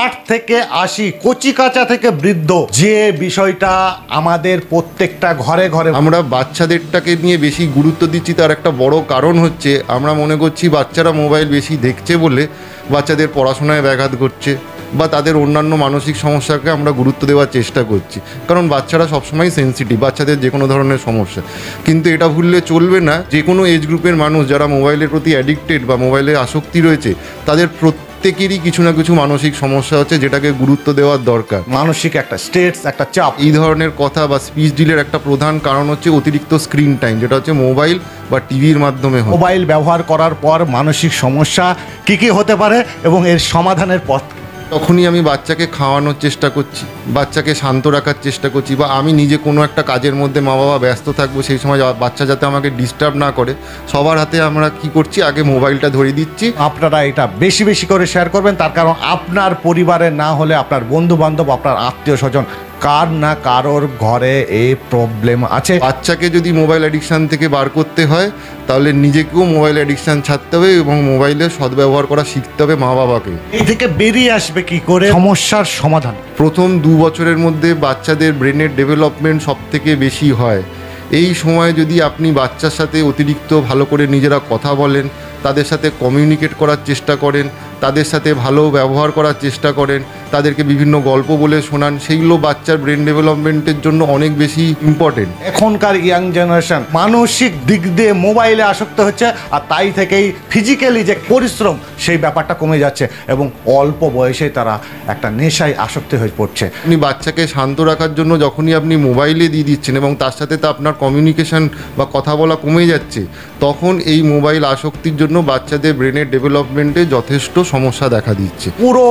8 থেকে 80 কচিকাঁচা থেকে বৃদ্ধ যে বিষয়টা আমাদের প্রত্যেকটা ঘরে ঘরে। আমরা বাচ্চাদেরটাকে নিয়ে বেশি গুরুত্ব দিচ্ছি, তার একটা বড় কারণ হচ্ছে আমরা মনে করছি বাচ্চারা মোবাইল বেশি দেখছে বলে বাচ্চাদের পড়াশোনায় ব্যাঘাত ঘটছে বা তাদের অন্যান্য মানসিক সমস্যাকে আমরা গুরুত্ব দেওয়ার চেষ্টা করছি, কারণ বাচ্চারা সবসময় সেন্সিটিভ, বাচ্চাদের যে কোনো ধরনের সমস্যা। কিন্তু এটা ভুললে চলবে না, যে কোনো এজ গ্রুপের মানুষ যারা মোবাইলের প্রতি অ্যাডিক্টেড বা মোবাইলে আসক্তি রয়েছে তাদের প্রত্যেকেরই কিছু না কিছু মানসিক সমস্যা হচ্ছে, যেটাকে গুরুত্ব দেওয়ার দরকার। মানসিক একটা স্ট্রেস, একটা চাপ, এই ধরনের কথা বা স্পিচ ডিলের একটা প্রধান কারণ হচ্ছে অতিরিক্ত স্ক্রিন টাইম, যেটা হচ্ছে মোবাইল বা টিভির মাধ্যমে হয়। মোবাইল ব্যবহার করার পর মানসিক সমস্যা কী কী হতে পারে এবং এর সমাধানের পথ। তখনই আমি বাচ্চাকে খাওয়ানোর চেষ্টা করছি, বাচ্চাকে শান্ত রাখার চেষ্টা করছি, বা আমি নিজে কোনো একটা কাজের মধ্যে মা বাবা ব্যস্ত থাকবো, সেই সময় বাচ্চা যাতে আমাকে ডিস্টার্ব না করে সবার হাতে আমরা কি করছি, আগে মোবাইলটা ধরিয়ে দিচ্ছি। আপনারা এটা বেশি বেশি করে শেয়ার করবেন, তার কারণ আপনার পরিবারে না হলে আপনার বন্ধু বান্ধব, আপনার আত্মীয় স্বজন, কার না কারোর ঘরে এই প্রবলেম আছে। বাচ্চাকে যদি মোবাইল অ্যাডিকশান থেকে বার করতে হয় তাহলে নিজেকেও মোবাইল অ্যাডিকশান ছাড়তে হবে এবং মোবাইলের সদ্ব্যবহার করা শিখতে হবে মা বাবাকে। এই থেকে বেরিয়ে আসবে কি করে সমস্যার সমাধান? প্রথম 2 বছরের মধ্যে বাচ্চাদের ব্রেনের ডেভেলপমেন্ট সব থেকে বেশি হয়। এই সময় যদি আপনি বাচ্চার সাথে অতিরিক্ত ভালো করে নিজেরা কথা বলেন, তাদের সাথে কমিউনিকেট করার চেষ্টা করেন, তাদের সাথে ভালো ব্যবহার করার চেষ্টা করেন, তাদেরকে বিভিন্ন গল্প বলে শোনান, সেইগুলো বাচ্চার ব্রেন ডেভেলপমেন্টের জন্য অনেক বেশি ইম্পর্টেন্ট। এখনকার ইয়াং জেনারেশন মানসিক দিক দিয়ে মোবাইলে আসক্ত হচ্ছে, আর তাই থেকেই ফিজিক্যালি যে পরিশ্রম সেই ব্যাপারটা কমে যাচ্ছে এবং অল্প বয়সে তারা একটা নেশায় আসক্ত হয়ে পড়ছে। আপনি বাচ্চাকে শান্ত রাখার জন্য যখনই আপনি মোবাইলে দিয়ে দিচ্ছেন এবং তার সাথে তো আপনার কমিউনিকেশন বা কথা বলা কমে যাচ্ছে, তখন এই মোবাইল আসক্তির জন্য বাচ্চাদের ব্রেনের ডেভেলপমেন্টে যথেষ্ট সমস্যা দেখা দিচ্ছে। পুরো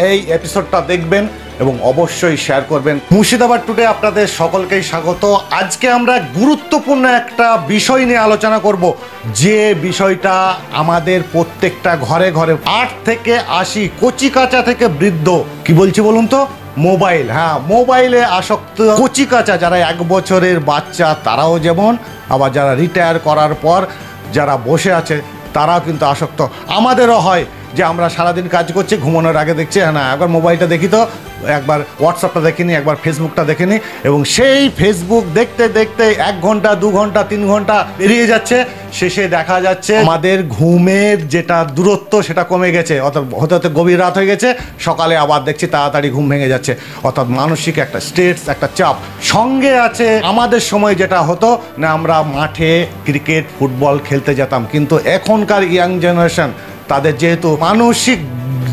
এই এপিসোডটা দেখবেন এবং অবশ্যই শেয়ার করবেন। মুর্শিদাবাদ টুডে আপনাদের সকলকেই স্বাগত। আজকে আমরা গুরুত্বপূর্ণ একটা বিষয় নিয়ে আলোচনা করব, যে বিষয়টা আমাদের প্রত্যেকটা ঘরে ঘরে। 8 থেকে 80 কচিকাঁচা থেকে বৃদ্ধ, কি বলছি বলুন তো, মোবাইল। হ্যাঁ, মোবাইলে আসক্ত কচিকাঁচা, যারা 1 বছরের বাচ্চা তারাও যেমন, আবার যারা রিটায়ার করার পর যারা বসে আছে তারাও কিন্তু আসক্ত। আমাদেরও হয় যে আমরা সারাদিন কাজ করছি, ঘুমানোর আগে দেখছি না একবার মোবাইলটা দেখি, তো একবার হোয়াটসঅ্যাপটা দেখিনি, একবার ফেসবুকটা দেখিনি, এবং সেই ফেসবুক দেখতে দেখতে 1 ঘন্টা 2 ঘন্টা 3 ঘন্টা পেরিয়ে যাচ্ছে। শেষে দেখা যাচ্ছে আমাদের ঘুমের যেটা দূরত্ব সেটা কমে গেছে, অর্থাৎ হতে হতে গভীর রাত হয়ে গেছে, সকালে আবার দেখছি তাড়াতাড়ি ঘুম ভেঙে যাচ্ছে। অর্থাৎ মানসিক একটা স্ট্রেস, একটা চাপ সঙ্গে আছে। আমাদের সময় যেটা হতো না, আমরা মাঠে ক্রিকেট ফুটবল খেলতে যেতাম, কিন্তু এখনকার ইয়াং জেনারেশন তাদের যেহেতু মানসিক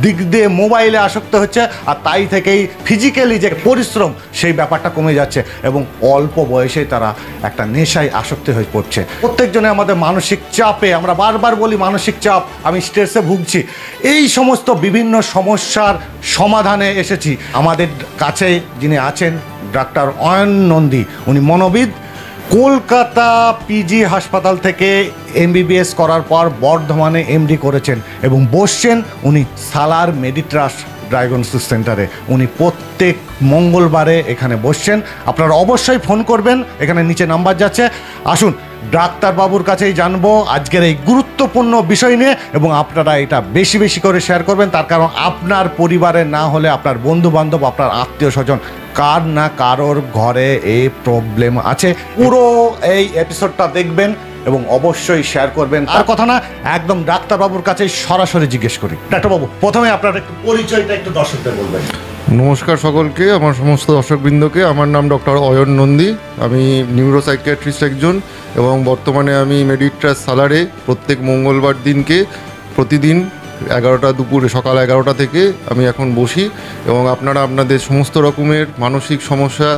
দিক দিয়ে মোবাইলে আসক্ত হচ্ছে, আর তাই থেকেই ফিজিক্যালি যে পরিশ্রম সেই ব্যাপারটা কমে যাচ্ছে এবং অল্প বয়সে তারা একটা নেশায় আসক্ত হয়ে পড়ছে। প্রত্যেকজনে আমাদের মানসিক চাপে, আমরা বারবার বলি মানসিক চাপ, আমি স্ট্রেসে ভুগছি, এই সমস্ত বিভিন্ন সমস্যার সমাধানে এসেছি। আমাদের কাছে যিনি আছেন ডাক্তার অয়ন নন্দী, উনি মনোবিদ। কলকাতা পিজি হাসপাতাল থেকে MBBS করার পর বর্ধমানে MD করেছেন এবং বসছেন উনি সালার মেডিট্রাস্ট ডায়াগনস্টিক সেন্টারে। উনি প্রত্যেক মঙ্গলবারে এখানে বসছেন। আপনারা অবশ্যই ফোন করবেন, এখানে নিচে নাম্বার যাচ্ছে। আসুন ডাক্তারবাবুর কাছেই জানবো আজকের এই গুরুত্বপূর্ণ বিষয় নিয়ে, এবং আপনারা এটা বেশি বেশি করে শেয়ার করবেন, তার কারণ আপনার পরিবারে না হলে আপনার বন্ধু বান্ধব, আপনার আত্মীয় স্বজন, কার না কারোর ঘরে এই প্রবলেম আছে। পুরো এই এপিসোডটা দেখবেন এবং অবশ্যই শেয়ার করবেন। আর কথা না, একদম ডাক্তারবাবুর কাছে সরাসরি জিজ্ঞেস করি। ডাক্তারবাবু, প্রথমে আপনার একটু পরিচয়টা একটু দর্শকদের বলবেন। নমস্কার সকলকে, আমার সমস্ত দর্শকবৃন্দকে। আমার নাম ডক্টর অয়ন নন্দী, আমি নিউরোসাইকিয়াট্রিস্ট একজন, এবং বর্তমানে আমি মেডিট্রাস্ট সালারে প্রত্যেক মঙ্গলবার দিনকে প্রতিদিন 11টা দুপুরে, সকাল 11টা থেকে আমি এখন বসি, এবং আপনারা আপনাদের সমস্ত রকমের মানসিক সমস্যা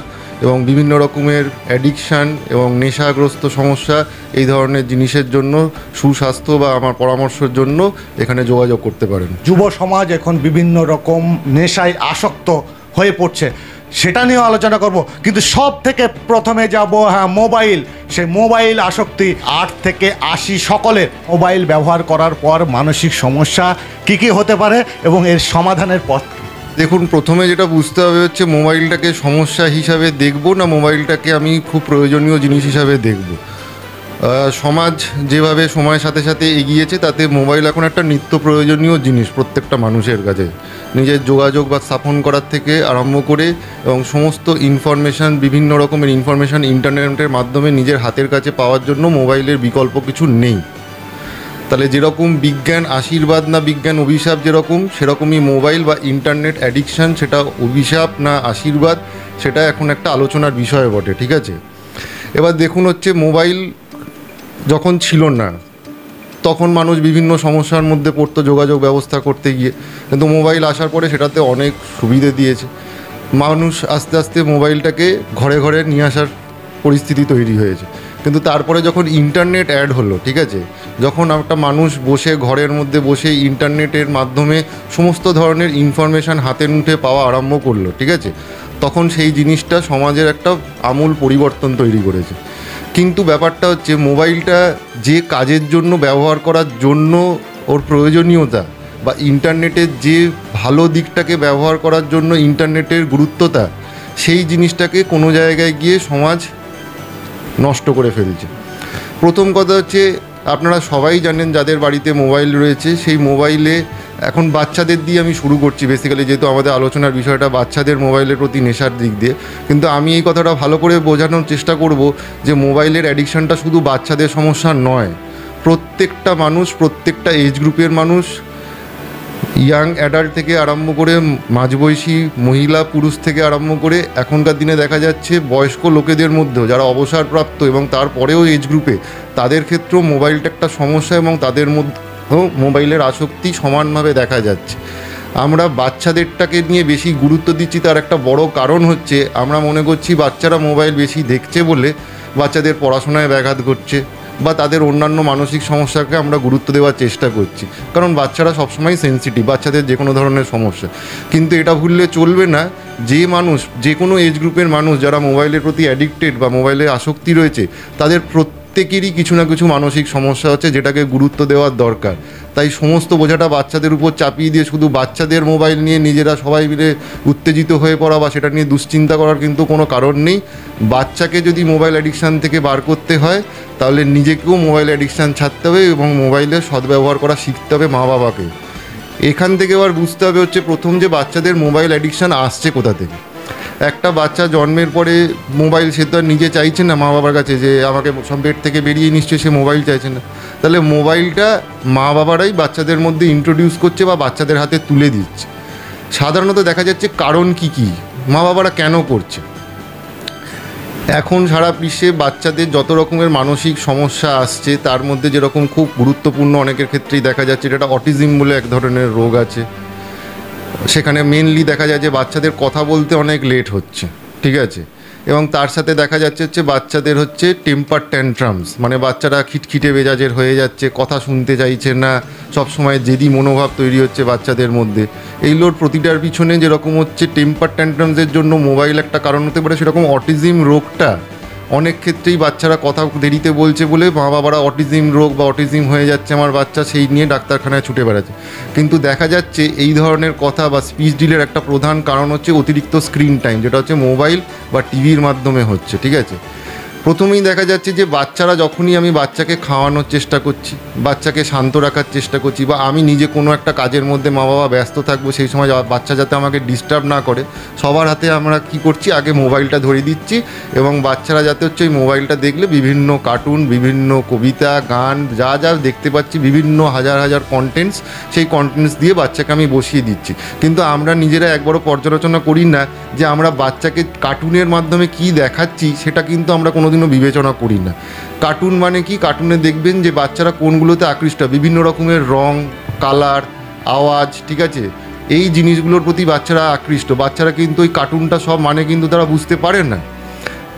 এবং বিভিন্ন রকমের অ্যাডিকশান এবং নেশাগ্রস্ত সমস্যা, এই ধরনের জিনিসের জন্য সুস্বাস্থ্য বা আমার পরামর্শের জন্য এখানে যোগাযোগ করতে পারেন। যুব সমাজ এখন বিভিন্ন রকম নেশায় আসক্ত হয়ে পড়ছে, সেটা নিয়েও আলোচনা করব, কিন্তু সব থেকে প্রথমে যাব মোবাইল। সেই মোবাইল আসক্তি 8 থেকে 80 সকলের মোবাইল ব্যবহার করার পর মানসিক সমস্যা কী কী হতে পারে এবং এর সমাধানের পথ। দেখুন, প্রথমে যেটা বুঝতে হবে হচ্ছে মোবাইলটাকে সমস্যা হিসাবে দেখব না মোবাইলটাকে আমি খুব প্রয়োজনীয় জিনিস হিসাবে দেখব। সমাজ যেভাবে সময়ের সাথে সাথে এগিয়েছে তাতে মোবাইল এখন একটা নিত্য প্রয়োজনীয় জিনিস প্রত্যেকটা মানুষের কাছে। নিজের যোগাযোগ বা স্থাপন করার থেকে আরম্ভ করে এবং সমস্ত ইনফরমেশান, বিভিন্ন রকমের ইনফরমেশান ইন্টারনেটের মাধ্যমে নিজের হাতের কাছে পাওয়ার জন্য মোবাইলের বিকল্প কিছু নেই। তাহলে যেরকম বিজ্ঞান আশীর্বাদ না বিজ্ঞান অভিশাপ, যেরকম সেরকমই মোবাইল বা ইন্টারনেট অ্যাডিকশান, সেটা অভিশাপ না আশীর্বাদ, সেটা এখন একটা আলোচনার বিষয় বটে। ঠিক আছে, এবার দেখুন হচ্ছে মোবাইল যখন ছিল না তখন মানুষ বিভিন্ন সমস্যার মধ্যে পড়তো যোগাযোগ ব্যবস্থা করতে গিয়ে, কিন্তু মোবাইল আসার পরে সেটাতে অনেক সুবিধে দিয়েছে। মানুষ আস্তে আস্তে মোবাইলটাকে ঘরে ঘরে নিয়ে আসার পরিস্থিতি তৈরি হয়েছে। কিন্তু তারপরে যখন ইন্টারনেট অ্যাড হলো, ঠিক আছে, যখন একটা মানুষ বসে ঘরের মধ্যে বসে ইন্টারনেটের মাধ্যমে সমস্ত ধরনের ইনফরমেশান হাতের মুঠে পাওয়া আরম্ভ করলো, ঠিক আছে, তখন সেই জিনিসটা সমাজের একটা আমূল পরিবর্তন তৈরি করেছে। কিন্তু ব্যাপারটা হচ্ছে মোবাইলটা যে কাজের জন্য ব্যবহার করার জন্য ওর প্রয়োজনীয়তা বা ইন্টারনেটের যে ভালো দিকটাকে ব্যবহার করার জন্য ইন্টারনেটের গুরুত্বতা, সেই জিনিসটাকে কোনো জায়গায় গিয়ে সমাজ নষ্ট করে ফেলছে। প্রথম কথা হচ্ছে, আপনারা সবাই জানেন যাদের বাড়িতে মোবাইল রয়েছে, সেই মোবাইলে এখন বাচ্চাদের দিয়ে আমি শুরু করছি বেসিক্যালি, যেহেতু আমাদের আলোচনার বিষয়টা বাচ্চাদের মোবাইলের প্রতি নেশার দিক দিয়ে। কিন্তু আমি এই কথাটা ভালো করে বোঝানোর চেষ্টা করব যে মোবাইলের অ্যাডিকশানটা শুধু বাচ্চাদের সমস্যা নয়, প্রত্যেকটা মানুষ, প্রত্যেকটা এজ গ্রুপের মানুষ, ইয়াং অ্যাডাল্ট থেকে আরম্ভ করে মাঝবয়সী মহিলা পুরুষ থেকে আরম্ভ করে এখনকার দিনে দেখা যাচ্ছে বয়স্ক লোকেদের মধ্যেও যারা অবসরপ্রাপ্ত এবং তারপরেও এজ গ্রুপে, তাদের ক্ষেত্রেও মোবাইলটা একটা সমস্যা এবং তাদের মধ্যেও মোবাইলের আসক্তি সমানভাবে দেখা যাচ্ছে। আমরা বাচ্চাদেরটাকে নিয়ে বেশি গুরুত্ব দিচ্ছি, তার একটা বড় কারণ হচ্ছে আমরা মনে করছি বাচ্চারা মোবাইল বেশি দেখছে বলে বাচ্চাদের পড়াশোনায় ব্যাঘাত ঘটছে বা তাদের অন্যান্য মানসিক সমস্যাকে আমরা গুরুত্ব দেওয়ার চেষ্টা করছি, কারণ বাচ্চারা সবসময় সেন্সিটিভ, বাচ্চাদের যে কোনো ধরনের সমস্যা। কিন্তু এটা ভুললে চলবে না, যে মানুষ, যে কোনো এজ গ্রুপের মানুষ যারা মোবাইলের প্রতি অ্যাডিক্টেড বা মোবাইলে আসক্তি রয়েছে, তাদের প্রত্যেকেরই কিছু না কিছু মানসিক সমস্যা হচ্ছে, যেটাকে গুরুত্ব দেওয়ার দরকার। তাই সমস্ত বোঝাটা বাচ্চাদের উপর চাপিয়ে দিয়ে শুধু বাচ্চাদের মোবাইল নিয়ে নিজেরা সবাই মিলে উত্তেজিত হয়ে পড়া বা সেটা নিয়ে দুশ্চিন্তা করার কিন্তু কোনো কারণ নেই। বাচ্চাকে যদি মোবাইল অ্যাডিকশান থেকে বার করতে হয়, তাহলে নিজেকেও মোবাইল অ্যাডিকশান ছাড়তে হবে এবং মোবাইলের সদ্ব্যবহার করা শিখতে হবে মা বাবাকে। এখান থেকে আবার বুঝতে হবে হচ্ছে প্রথম যে বাচ্চাদের মোবাইল অ্যাডিকশান আসছে কোথা থেকে। একটা বাচ্চা জন্মের পরে মোবাইল সে তো আর নিজে চাইছে না মা বাবার কাছে যে আমাকে সব বেড থেকে বেরিয়ে নিশ্চয়ই সে মোবাইল চাইছে না। তাহলে মোবাইলটা মা বাবারাই বাচ্চাদের মধ্যে ইন্ট্রোডিউস করছে বা বাচ্চাদের হাতে তুলে দিচ্ছে। সাধারণত দেখা যাচ্ছে কারণ কি মা বাবারা কেন করছে। এখন সারা বিশ্বে বাচ্চাদের যত রকমের মানসিক সমস্যা আসছে, তার মধ্যে যেরকম খুব গুরুত্বপূর্ণ অনেকের ক্ষেত্রেই দেখা যাচ্ছে যেটা অটিজম বলে এক ধরনের রোগ আছে। সেখানে মেনলি দেখা যায় যে বাচ্চাদের কথা বলতে অনেক লেট হচ্ছে, ঠিক আছে, এবং তার সাথে দেখা যাচ্ছে বাচ্চাদের হচ্ছে টেম্পার ট্যান্ট্রামস, মানে বাচ্চারা খিটখিটে মেজাজের হয়ে যাচ্ছে, কথা শুনতে চাইছে না, সবসময় জেদি মনোভাব তৈরি হচ্ছে বাচ্চাদের মধ্যে। এইগুলোর প্রতিটার পিছনে যেরকম হচ্ছে টেম্পার ট্যান্ট্রামসের জন্য মোবাইল একটা কারণ হতে পারে, সেরকম অটিজম রোগটা অনেক ক্ষেত্রেই বাচ্চারা কথা দেরিতে বলছে বলে মা বাবারা অটিজম রোগ বা অটিজম হয়ে যাচ্ছে আমার বাচ্চা, সেই নিয়ে ডাক্তারখানায় ছুটে বেড়াচ্ছে। কিন্তু দেখা যাচ্ছে এই ধরনের কথা বা স্পিচ ডিলের একটা প্রধান কারণ হচ্ছে অতিরিক্ত স্ক্রিন টাইম, যেটা হচ্ছে মোবাইল বা টিভির মাধ্যমে হচ্ছে, ঠিক আছে। প্রথমেই দেখা যাচ্ছে যে বাচ্চারা যখনই আমি বাচ্চাকে খাওয়ানোর চেষ্টা করছি, বাচ্চাকে শান্ত রাখার চেষ্টা করছি, বা আমি নিজে কোনো একটা কাজের মধ্যে মা বাবা ব্যস্ত থাকবো, সেই সময় বাচ্চা যাতে আমাকে ডিস্টার্ব না করে, সবার হাতে আমরা কি করছি, আগে মোবাইলটা ধরিয়ে দিচ্ছি এবং বাচ্চারা যাতে হচ্ছে ওই মোবাইলটা দেখলে বিভিন্ন কার্টুন, বিভিন্ন কবিতা, গান, যা যা দেখতে পাচ্ছি, বিভিন্ন হাজার হাজার কন্টেন্টস, সেই কন্টেন্টস দিয়ে বাচ্চাকে আমি বসিয়ে দিচ্ছি। কিন্তু আমরা নিজেরা একবারও পর্যালোচনা করি না যে আমরা বাচ্চাকে কার্টুনের মাধ্যমে কি দেখাচ্ছি, সেটা কিন্তু আমরা কোনোদিনও বিবেচনা করি না। কার্টুন মানে কি, কার্টুনে দেখবেন যে বাচ্চারা কোনগুলোতে আকৃষ্ট, বিভিন্ন রকমের রং, কালার, আওয়াজ, ঠিক আছে, এই জিনিসগুলোর প্রতি বাচ্চারা আকৃষ্ট। বাচ্চারা কিন্তু ওই কার্টুনটা সব মানে কিন্তু তারা বুঝতে পারে না।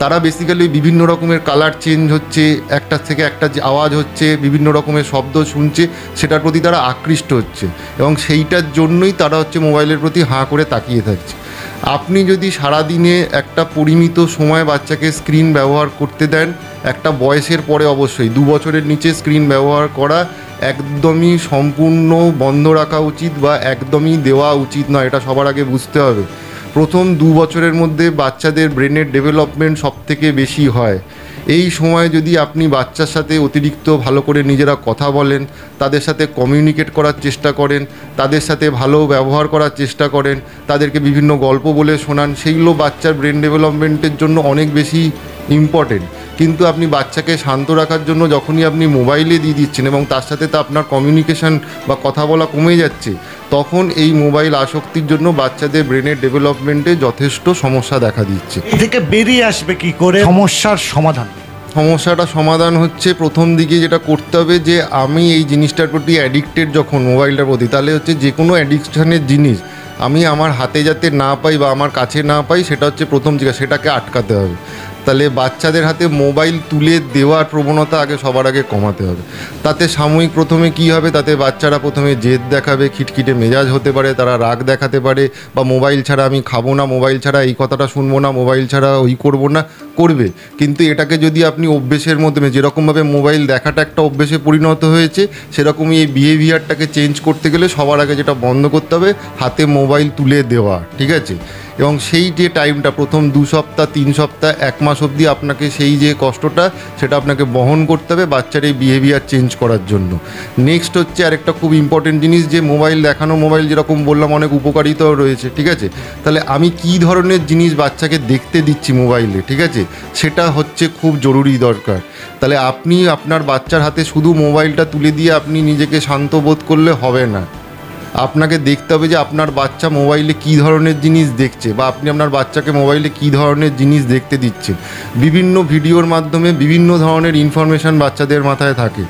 তারা বেসিক্যালি বিভিন্ন রকমের কালার চেঞ্জ হচ্ছে, একটা থেকে একটা যে আওয়াজ হচ্ছে, বিভিন্ন রকমের শব্দ শুনছে, সেটার প্রতি তারা আকৃষ্ট হচ্ছে এবং সেইটার জন্যই তারা হচ্ছে মোবাইলের প্রতি হাঁ করে তাকিয়ে থাকছে। আপনি যদি সারাদিনে একটা পরিমিত সময় বাচ্চাকে স্ক্রিন ব্যবহার করতে দেন, একটা বয়সের পরে অবশ্যই 2 বছরের নিচে স্ক্রিন ব্যবহার করা একদমই সম্পূর্ণ বন্ধ রাখা উচিত বা একদমই দেওয়া উচিত নয়, এটা সবার আগে বুঝতে হবে। প্রথম 2 বছরের মধ্যে বাচ্চাদের ব্রেনের ডেভেলপমেন্ট সব থেকে বেশি হয়। এই সময় যদি আপনি বাচ্চার সাথে অতিরিক্ত ভালো করে নিজেরা কথা বলেন, তাদের সাথে কমিউনিকেট করার চেষ্টা করেন, তাদের সাথে ভালো ব্যবহার করার চেষ্টা করেন, তাদেরকে বিভিন্ন গল্প বলে শোনান, সেইগুলো বাচ্চার ব্রেন ডেভেলপমেন্টের জন্য অনেক বেশি ইম্পর্টেন্ট। কিন্তু আপনি বাচ্চাকে শান্ত রাখার জন্য যখনই আপনি মোবাইলে দিয়ে দিচ্ছেন এবং তার সাথে তো আপনার কমিউনিকেশন বা কথা বলা কমে যাচ্ছে, তখন এই মোবাইল আসক্তির জন্য বাচ্চাদের ব্রেনের ডেভেলপমেন্টে যথেষ্ট সমস্যা দেখা দিচ্ছে। এই থেকে বেরিয়ে আসবে কি করে, সমস্যার সমাধান? সমস্যাটা সমাধান হচ্ছে প্রথম দিকে যেটা করতে হবে যে আমি এই জিনিসটার প্রতি অ্যাডিক্টেড যখন মোবাইলটার প্রতি, তাহলে হচ্ছে যে কোনো অ্যাডিকশানের জিনিস আমি আমার হাতে যাতে না পাই বা আমার কাছে না পাই, সেটা হচ্ছে প্রথম জায়গা, সেটাকে আটকাতে হবে। তাহলে বাচ্চাদের হাতে মোবাইল তুলে দেওয়ার প্রবণতা সবার আগে কমাতে হবে। তাতে সাময়িক প্রথমে কি হবে, তাতে বাচ্চারা প্রথমে জেদ দেখাবে, খিটখিটে মেজাজ হতে পারে, তারা রাগ দেখাতে পারে, বা মোবাইল ছাড়া আমি খাবো না, মোবাইল ছাড়া এই কথাটা শুনবো না, মোবাইল ছাড়া ওই করবো না, করবে। কিন্তু এটাকে যদি আপনি অভ্যেসের মাধ্যমে, যেরকমভাবে মোবাইল দেখাটা একটা অভ্যেসে পরিণত হয়েছে, সেরকমই এই বিহেভিয়ারটাকে চেঞ্জ করতে গেলে সবার আগে যেটা বন্ধ করতে হবে, হাতে মোবাইল তুলে দেওয়া, ঠিক আছে? এবং সেই যে টাইমটা প্রথম 2 সপ্তাহ 3 সপ্তাহ 1 মাস অবধি আপনাকে সেই যে কষ্টটা সেটা আপনাকে বহন করতে হবে বাচ্চার এই বিহেভিয়ার চেঞ্জ করার জন্য। নেক্সট হচ্ছে আরেকটা খুব ইম্পর্টেন্ট জিনিস, যে মোবাইল দেখানো, মোবাইল যেরকম বললাম অনেক উপকারিতাও রয়েছে, ঠিক আছে? তাহলে আমি কী ধরনের জিনিস বাচ্চাকে দেখতে দিচ্ছি মোবাইলে, ঠিক আছে, সেটা হচ্ছে খুব জরুরি দরকার। তাহলে আপনি আপনার বাচ্চার হাতে শুধু মোবাইলটা তুলে দিয়ে আপনি নিজেকে শান্ত বোধ করলে হবে না। আপনাকে দেখতে হবে যে আপনার বাচ্চা মোবাইলে কী ধরনের জিনিস দেখছে, বা আপনি আপনার বাচ্চাকে মোবাইলে কী ধরনের জিনিস দেখতে দিচ্ছেন। বিভিন্ন ভিডিওর মাধ্যমে বিভিন্ন ধরনের ইনফরমেশান বাচ্চাদের মাথায় থাকে।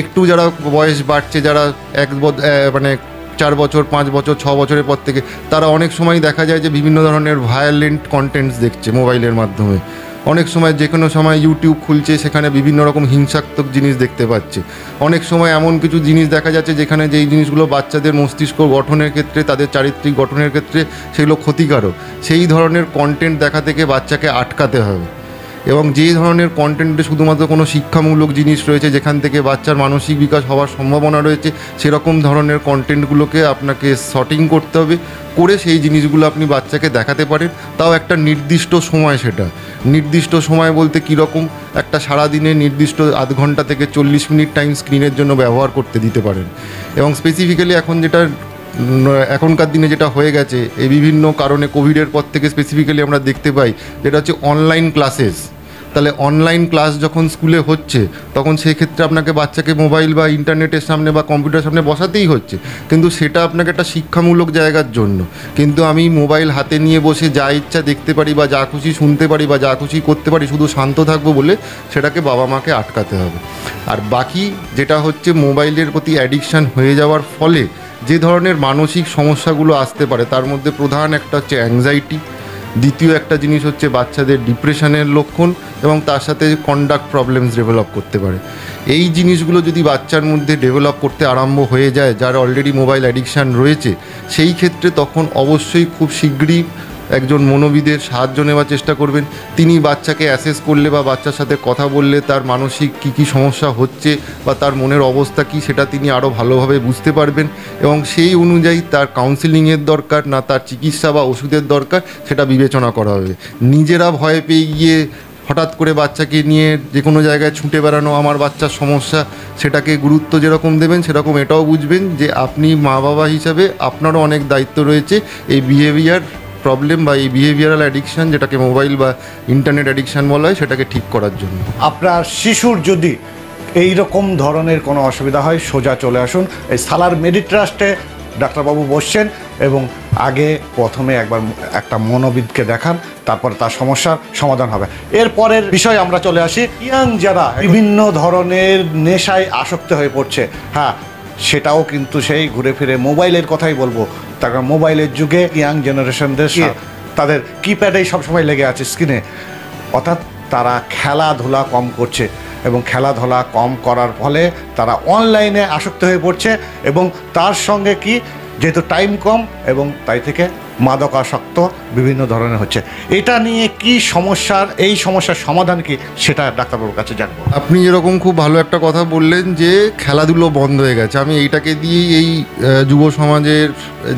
একটু যারা বয়স বাড়ছে, যারা 4 বছর 5 বছর 6 বছরের পর থেকে, তারা অনেক সময় দেখা যায় যে বিভিন্ন ধরনের ভায়োলেন্ট কন্টেন্টস দেখছে মোবাইলের মাধ্যমে। অনেক সময় যে কোনো সময় ইউটিউব খুলছে, সেখানে বিভিন্ন রকম হিংসাত্মক জিনিস দেখতে পাচ্ছে। অনেক সময় এমন কিছু জিনিস দেখা যাচ্ছে যেখানে যেই জিনিসগুলো বাচ্চাদের মস্তিষ্ক গঠনের ক্ষেত্রে, তাদের চারিত্রিক গঠনের ক্ষেত্রে সেগুলো ক্ষতিকারক। সেই ধরনের কন্টেন্ট দেখা থেকে বাচ্চাকে আটকাতে হবে। এবং যে ধরনের কন্টেন্টে শুধুমাত্র কোনো শিক্ষামূলক জিনিস রয়েছে, যেখান থেকে বাচ্চার মানসিক বিকাশ হওয়ার সম্ভাবনা রয়েছে, সেরকম ধরনের কন্টেন্টগুলোকে আপনাকে শর্টিং করতে হবে, করে সেই জিনিসগুলো আপনি বাচ্চাকে দেখাতে পারেন। তাও একটা নির্দিষ্ট সময়, সেটা নির্দিষ্ট সময় বলতে কীরকম, একটা সারাদিনে নির্দিষ্ট আধ ঘন্টা থেকে 40 মিনিট টাইম স্ক্রিনের জন্য ব্যবহার করতে দিতে পারেন। এবং স্পেসিফিক্যালি এখনকার দিনে যেটা হয়ে গেছে, এই বিভিন্ন কারণে কোভিডের পর থেকে স্পেসিফিক্যালি আমরা দেখতে পাই যেটা হচ্ছে অনলাইন ক্লাসেস। তাহলে অনলাইন ক্লাস যখন স্কুলে হচ্ছে, তখন সেক্ষেত্রে আপনাকে বাচ্চাকে মোবাইল বা ইন্টারনেটের সামনে বা কম্পিউটারের সামনে বসাতেই হচ্ছে, কিন্তু সেটা আপনাকে একটা শিক্ষামূলক জায়গার জন্য। কিন্তু আমি মোবাইল হাতে নিয়ে বসে যা ইচ্ছা দেখতে পারি, বা যা খুশি শুনতে পারি, বা যা খুশি করতে পারি, শুধু শান্ত থাকবো বলে, সেটাকে বাবা মাকে আটকাতে হবে। আর বাকি যেটা হচ্ছে মোবাইলের প্রতি অ্যাডিকশান হয়ে যাওয়ার ফলে যে ধরনের মানসিক সমস্যাগুলো আসতে পারে, তার মধ্যে প্রধান একটা হচ্ছে অ্যাংজাইটি, দ্বিতীয় একটা জিনিস হচ্ছে বাচ্চাদের ডিপ্রেশনের লক্ষণ, এবং তার সাথে কন্ডাক্ট প্রবলেমস ডেভেলপ করতে পারে। এই জিনিসগুলো যদি বাচ্চার মধ্যে ডেভেলপ করতে আরম্ভ হয়ে যায়, যার অলরেডি মোবাইল অ্যাডিকশান রয়েছে, সেই ক্ষেত্রে তখন অবশ্যই খুব শীঘ্রই একজন মনোবিদের সাহায্য নেওয়ার চেষ্টা করবেন। তিনি বাচ্চাকে অ্যাসেস করলে বা বাচ্চার সাথে কথা বললে তার মানসিক কী সমস্যা হচ্ছে বা তার মনের অবস্থা কী, সেটা তিনি আরও ভালোভাবে বুঝতে পারবেন, এবং সেই অনুযায়ী তার কাউন্সিলিংয়ের দরকার না তার চিকিৎসা বা ওষুধের দরকার, সেটা বিবেচনা করা হবে। নিজেরা ভয় পেয়ে গিয়ে হঠাৎ করে বাচ্চাকে নিয়ে যে কোনো জায়গায় ছুটে বেড়ানো, আমার বাচ্চার সমস্যা, সেটাকে গুরুত্ব যেরকম দেবেন, সেরকম এটাও বুঝবেন যে আপনি মা বাবা হিসাবে আপনারও অনেক দায়িত্ব রয়েছে এই বিহেভিয়ার প্রবলেম বা এই বিহেভিয়ারাল অ্যাডিকশান, যেটাকে মোবাইল বা ইন্টারনেট অ্যাডিকশান বলা হয়, সেটাকে ঠিক করার জন্য। আপনার শিশুর যদি এই রকম ধরনের কোনো অসুবিধা হয়, সোজা চলে আসুন এই সালার মেডিট্রাস্টে। ডাক্তারবাবু বসছেন এবং আগে প্রথমে একবার একটা মনোবিদকে দেখান, তারপর তার সমস্যার সমাধান হবে। এরপরের বিষয়ে আমরা চলে আসি, ইয়াং যারা বিভিন্ন ধরনের নেশায় আসক্ত হয়ে পড়ছে। হ্যাঁ, সেটাও কিন্তু সেই ঘুরে ফিরে মোবাইলের কথাই বলবো। তার কারণ মোবাইলের যুগে ইয়াং জেনারেশনদের তাদের কিপ্যাডেই সবসময় লেগে আছে, স্ক্রিনে। অর্থাৎ তারা খেলাধুলা কম করছে, এবং খেলাধুলা কম করার ফলে তারা অনলাইনে আসক্ত হয়ে পড়ছে, এবং তার সঙ্গে কি, যেহেতু টাইম কম, এবং তাই থেকে মাদকাসক্ত বিভিন্ন ধরনের হচ্ছে। এটা নিয়ে কি সমস্যার, এই সমস্যার সমাধান কি, সেটা ডাক্তারবাবুর কাছে জানবো। আপনি যেরকম খুব ভালো একটা কথা বললেন যে খেলাধুলো বন্ধ হয়ে গেছে, আমি এইটাকে দিয়েই এই যুব সমাজের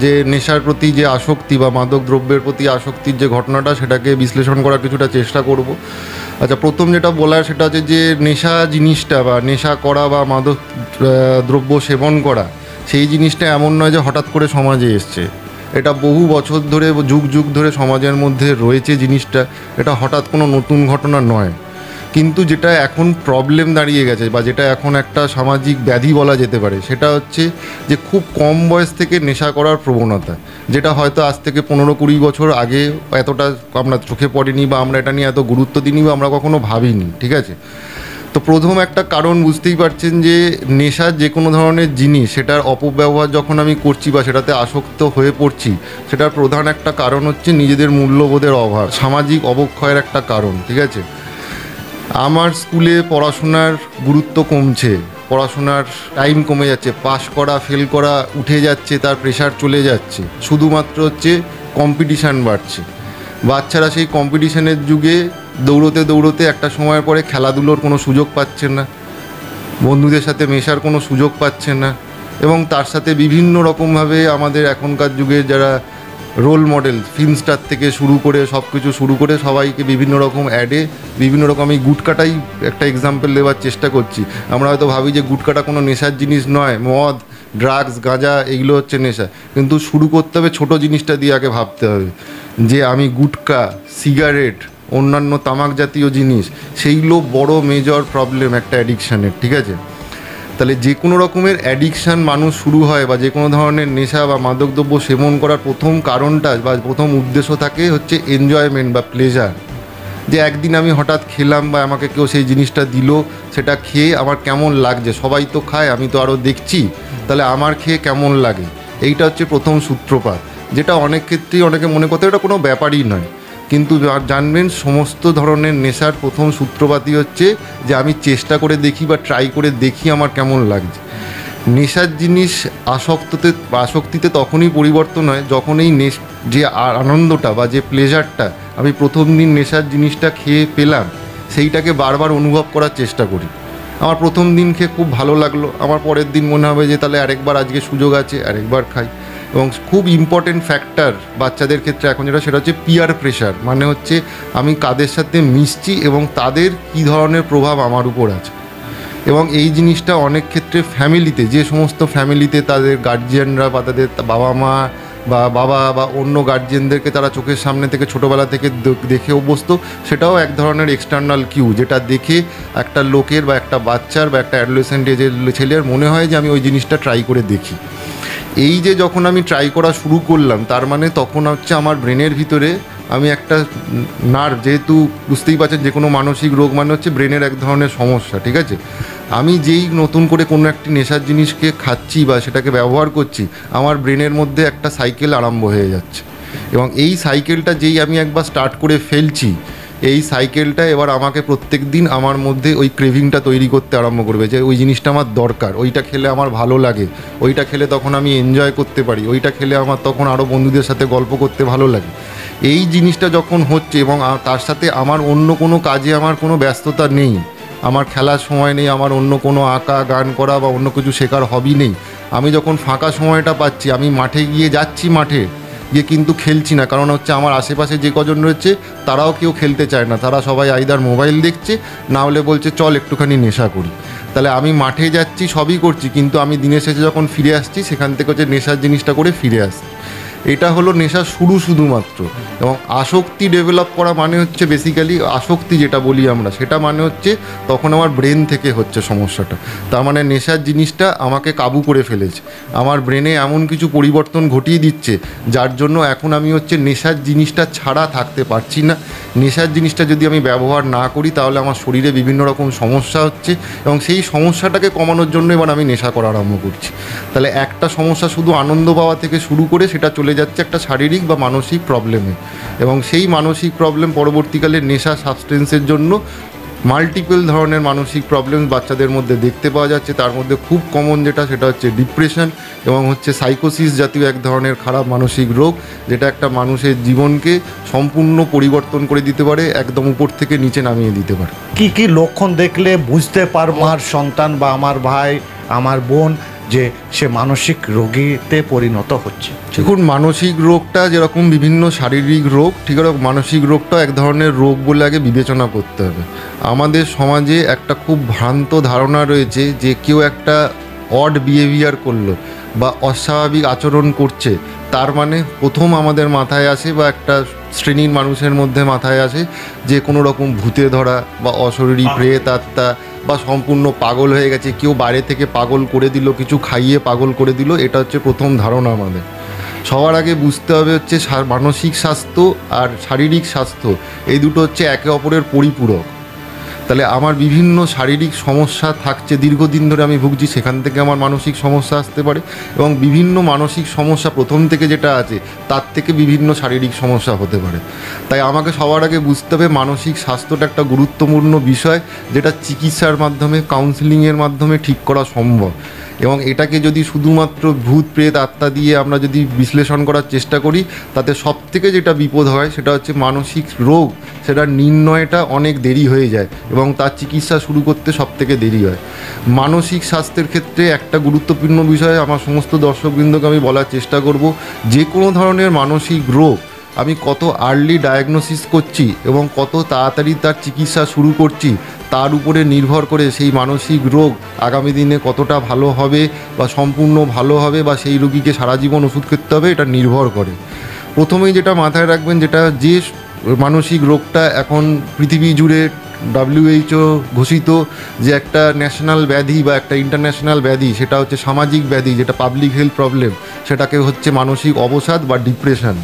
যে নেশার প্রতি যে আসক্তি বা মাদক দ্রব্যের প্রতি আসক্তির যে ঘটনাটা, সেটাকে বিশ্লেষণ করার কিছুটা চেষ্টা করব। আচ্ছা, প্রথম যেটা বলার সেটা হচ্ছে যে নেশা জিনিসটা বা নেশা করা বা মাদক দ্রব্য সেবন করা, সেই জিনিসটা এমন নয় যে হঠাৎ করে সমাজে এসছে। এটা বহু বছর ধরে, যুগ যুগ ধরে সমাজের মধ্যে রয়েছে জিনিসটা। এটা হঠাৎ কোনো নতুন ঘটনা নয়। কিন্তু যেটা এখন প্রবলেম দাঁড়িয়ে গেছে বা যেটা এখন একটা সামাজিক ব্যাধি বলা যেতে পারে, সেটা হচ্ছে যে খুব কম বয়স থেকে নেশা করার প্রবণতা, যেটা হয়তো আজ থেকে 15-20 বছর আগে এতটা আমরা চোখে পড়েনি বা আমরা এটা নিয়ে এত গুরুত্ব দিইনি বা আমরা কখনো ভাবিনি। ঠিক আছে, তো প্রথম একটা কারণ বুঝতেই পারছেন যে নেশা যে কোনো ধরনের জিনিস, সেটার অপব্যবহার যখন আমি করছি বা সেটাতে আসক্ত হয়ে পড়ছি, সেটার প্রধান একটা কারণ হচ্ছে নিজেদের মূল্যবোধের অভাব, সামাজিক অবক্ষয়ের একটা কারণ। ঠিক আছে, আমার স্কুলে পড়াশোনার গুরুত্ব কমছে, পড়াশোনার টাইম কমে যাচ্ছে, পাস করা ফেল করা উঠে যাচ্ছে, তার প্রেশার চলে যাচ্ছে, শুধুমাত্র হচ্ছে কম্পিটিশান বাড়ছে। বাচ্চারা সেই কম্পিটিশনের যুগে দৌড়তে দৌড়তে একটা সময়ের পরে খেলাধুলোর কোনো সুযোগ পাচ্ছে না, বন্ধুদের সাথে মেশার কোনো সুযোগ পাচ্ছে না, এবং তার সাথে বিভিন্ন রকমভাবে আমাদের এখনকার যুগে যারা রোল মডেল, ফিল্ম স্টার থেকে শুরু করে সব কিছু শুরু করে সবাইকে বিভিন্ন রকম অ্যাডে বিভিন্ন রকম, আমি গুটকাটাই একটা এক্সাম্পল দেওয়ার চেষ্টা করছি। আমরা হয়তো ভাবি যে গুটকাটা কোনো নেশার জিনিস নয়, মদ, ড্রাগস, গাঁজা এগুলো হচ্ছে নেশা, কিন্তু শুরু করতে হবে ছোট জিনিসটা দিয়ে আগে ভাবতে হবে যে আমি গুটকা, সিগারেট, অন্যান্য তামাক জাতীয় জিনিস, সেইগুলো বড় মেজর প্রবলেম একটা অ্যাডিকশানের। ঠিক আছে, তাহলে যে কোনো রকমের অ্যাডিকশান মানুষ শুরু হয় বা যে কোনো ধরনের নেশা বা মাদকদ্রব্য সেবন করার প্রথম কারণটা বা প্রথম উদ্দেশ্য থাকে হচ্ছে এনজয়মেন্ট বা প্লেজার। যে একদিন আমি হঠাৎ খেলাম বা আমাকে কেউ সেই জিনিসটা দিল, সেটা খেয়ে আমার কেমন লাগছে, সবাই তো খায়, আমি তো আরও দেখছি, তাহলে আমার খেয়ে কেমন লাগে, এইটা হচ্ছে প্রথম সূত্রপাত। যেটা অনেক ক্ষেত্রেই অনেকে মনে করতে এটা কোনো ব্যাপারই নয়, কিন্তু জানবেন সমস্ত ধরনের নেশার প্রথম সূত্রপাতই হচ্ছে যে আমি চেষ্টা করে দেখি বা ট্রাই করে দেখি আমার কেমন লাগছে। নেশার জিনিস আসক্তিতে তখনই পরিবর্তন হয় যখন এই যে আনন্দটা বা যে প্লেজারটা আমি প্রথম দিন নেশার জিনিসটা খেয়ে পেলাম, সেইটাকে বারবার অনুভব করার চেষ্টা করি। আমার প্রথম দিন খেয়ে খুব ভালো লাগলো, আমার পরের দিন মনে হবে যে তাহলে আরেকবার আজকে সুযোগ আছে, আরেকবার খাই। এবং খুব ইম্পর্টেন্ট ফ্যাক্টর বাচ্চাদের ক্ষেত্রে এখন যেটা, সেটা হচ্ছে পিয়ার প্রেশার, মানে হচ্ছে আমি কাদের সাথে মিশছি এবং তাদের কী ধরনের প্রভাব আমার উপর আছে। এবং এই জিনিসটা অনেক ক্ষেত্রে ফ্যামিলিতে, যে সমস্ত ফ্যামিলিতে তাদের গার্জিয়ানরা বা তাদের বাবা মা বা বাবা বা অন্য গার্জিয়ানদেরকে তারা চোখের সামনে থেকে ছোটোবেলা থেকে দেখে অভ্যস্ত, সেটাও এক ধরনের এক্সটার্নাল কিউ, যেটা দেখে একটা লোকের বা একটা বাচ্চার বা একটা অ্যাডোলেসেন্ট এজের ছেলের মনে হয় যে আমি ওই জিনিসটা ট্রাই করে দেখি। এই যে যখন আমি ট্রাই করা শুরু করলাম, তার মানে তখন হচ্ছে আমার ব্রেনের ভিতরে আমি একটা নার্ভ, যেহেতু বুঝতেই পারছেন যে কোনো মানসিক রোগ মানে হচ্ছে ব্রেনের এক ধরনের সমস্যা। ঠিক আছে, আমি যেই নতুন করে কোনো একটি নেশার জিনিসকে খাচ্ছি বা সেটাকে ব্যবহার করছি, আমার ব্রেনের মধ্যে একটা সাইকেল আরম্ভ হয়ে যাচ্ছে, এবং এই সাইকেলটা যেই আমি একবার স্টার্ট করে ফেলছি, এই সাইকেলটা এবার আমাকে প্রত্যেক দিন আমার মধ্যে ওই ক্রেভিংটা তৈরি করতে আরম্ভ করবে যে ওই জিনিসটা আমার দরকার, ওইটা খেলে আমার ভালো লাগে, ওইটা খেলে তখন আমি এনজয় করতে পারি, ওইটা খেলে আমার তখন আরও বন্ধুদের সাথে গল্প করতে ভালো লাগে। এই জিনিসটা যখন হচ্ছে এবং তার সাথে আমার অন্য কোনো কাজে আমার কোনো ব্যস্ততা নেই, আমার খেলার সময় নেই, আমার অন্য কোনো আঁকা, গান করা বা অন্য কিছু শেখার হবি নেই, আমি যখন ফাঁকা সময়টা পাচ্ছি আমি মাঠে যাচ্ছি, মাঠে গিয়ে কিন্তু খেলছি না, কারণ হচ্ছে আমার আশেপাশে যে কজন রয়েছে তারাও কেউ খেলতে চায় না, তারা সবাই আইদার মোবাইল দেখছে, না হলে বলছে চল একটুখানি নেশা করি। তাহলে আমি মাঠে যাচ্ছি, সবই করছি, কিন্তু আমি দিনের শেষে যখন ফিরে আসছি সেখান থেকে হচ্ছে নেশার জিনিসটা করে ফিরে আসছি। এটা হলো নেশা শুধুমাত্র। এবং আসক্তি ডেভেলপ করা মানে হচ্ছে বেসিক্যালি আসক্তি যেটা বলি আমরা, সেটা মানে হচ্ছে তখন আমার ব্রেন থেকে হচ্ছে সমস্যাটা। তার মানে নেশার জিনিসটা আমাকে কাবু করে ফেলেছে, আমার ব্রেনে এমন কিছু পরিবর্তন ঘটিয়ে দিচ্ছে যার জন্য এখন আমি হচ্ছে নেশার জিনিসটা ছাড়া থাকতে পারছি না। নেশার জিনিসটা যদি আমি ব্যবহার না করি তাহলে আমার শরীরে বিভিন্ন রকম সমস্যা হচ্ছে, এবং সেই সমস্যাটাকে কমানোর জন্য এবার আমি নেশা করা আরম্ভ করছি। তাহলে একটা সমস্যা শুধু আনন্দ পাওয়া থেকে শুরু করে সেটা চলে যাচ্ছে একটা শারীরিক বা মানসিক প্রবলেমে, এবং সেই মানসিক প্রবলেম পরবর্তীকালে নেশা সাবস্টেন্সের জন্য মাল্টিপল ধরনের মানসিক প্রবলেম বাচ্চাদের মধ্যে দেখতে পাওয়া যাচ্ছে। তার মধ্যে খুব কমন যেটা, সেটা হচ্ছে ডিপ্রেশন এবং হচ্ছে সাইকোসিস জাতীয় এক ধরনের খারাপ মানসিক রোগ, যেটা একটা মানুষের জীবনকে সম্পূর্ণ পরিবর্তন করে দিতে পারে, একদম উপর থেকে নিচে নামিয়ে দিতে পারে। কি কি লক্ষণ দেখলে বুঝতে পারবো আমার সন্তান বা আমার ভাই, আমার বোন যে সে মানসিক রোগীতে পরিণত হচ্ছে? দেখুন, মানসিক রোগটা যেরকম বিভিন্ন শারীরিক রোগ, ঠিক আছে, মানসিক রোগটা এক ধরনের রোগ বলে আগে বিবেচনা করতে হবে। আমাদের সমাজে একটা খুব ভ্রান্ত ধারণা রয়েছে যে কেউ একটা অড বিহেভিয়ার করলো বা অস্বাভাবিক আচরণ করছে, তার মানে প্রথম আমাদের মাথায় আসে বা একটা শ্রেণীর মানুষের মধ্যে মাথায় আসে যে কোনো রকম ভূতে ধরা বা অশরীরী প্রেত আত্মা বা সম্পূর্ণ পাগল হয়ে গেছে, কেউ বাইরে থেকে পাগল করে দিল, কিছু খাইয়ে পাগল করে দিল। এটা হচ্ছে প্রথম ধারণা আমাদের। সবার আগে বুঝতে হবে হচ্ছে মানসিক স্বাস্থ্য আর শারীরিক স্বাস্থ্য এই দুটো হচ্ছে একে অপরের পরিপূরক। তাহলে আমার বিভিন্ন শারীরিক সমস্যা থাকছে, দীর্ঘদিন ধরে আমি ভুগছি, সেখান থেকে আমার মানসিক সমস্যা আসতে পারে, এবং বিভিন্ন মানসিক সমস্যা প্রথম থেকে যেটা আছে তার থেকে বিভিন্ন শারীরিক সমস্যা হতে পারে। তাই আমাকে সবার আগে বুঝতে হবে মানসিক স্বাস্থ্যটা একটা গুরুত্বপূর্ণ বিষয়, যেটা চিকিৎসার মাধ্যমে, কাউন্সিলিংয়ের মাধ্যমে ঠিক করা সম্ভব। এবং এটাকে যদি শুধুমাত্র ভূত প্রেত আত্মা দিয়ে আমরা যদি বিশ্লেষণ করার চেষ্টা করি, তাতে সবথেকে যেটা বিপদ হয় সেটা হচ্ছে মানসিক রোগ, সেটা নির্ণয়টা অনেক দেরি হয়ে যায় এবং তার চিকিৎসা শুরু করতে সবথেকে দেরি হয়। মানসিক স্বাস্থ্যের ক্ষেত্রে একটা গুরুত্বপূর্ণ বিষয় আমার সমস্ত দর্শকবৃন্দকে আমি বলার চেষ্টা করব, যে কোনো ধরনের মানসিক রোগ আমি কত আর্লি ডায়াগনোসিস করছি এবং কত তাড়াতাড়ি তার চিকিৎসা শুরু করছি, তার উপরে নির্ভর করে সেই মানসিক রোগ আগামী দিনে কতটা ভালো হবে বা সম্পূর্ণ ভালো হবে বা সেই রোগীকে সারা জীবন ওষুধ খেতে হবে, এটা নির্ভর করে। প্রথমেই যেটা মাথায় রাখবেন, যেটা যে মানসিক রোগটা এখন পৃথিবী জুড়ে WHO ঘোষিত যে একটা ন্যাশনাল ব্যাধি বা একটা ইন্টারন্যাশনাল ব্যাধি, সেটা হচ্ছে সামাজিক ব্যাধি, যেটা পাবলিক হেলথ প্রবলেম, সেটাকে হচ্ছে মানসিক অবসাদ বা ডিপ্রেশন।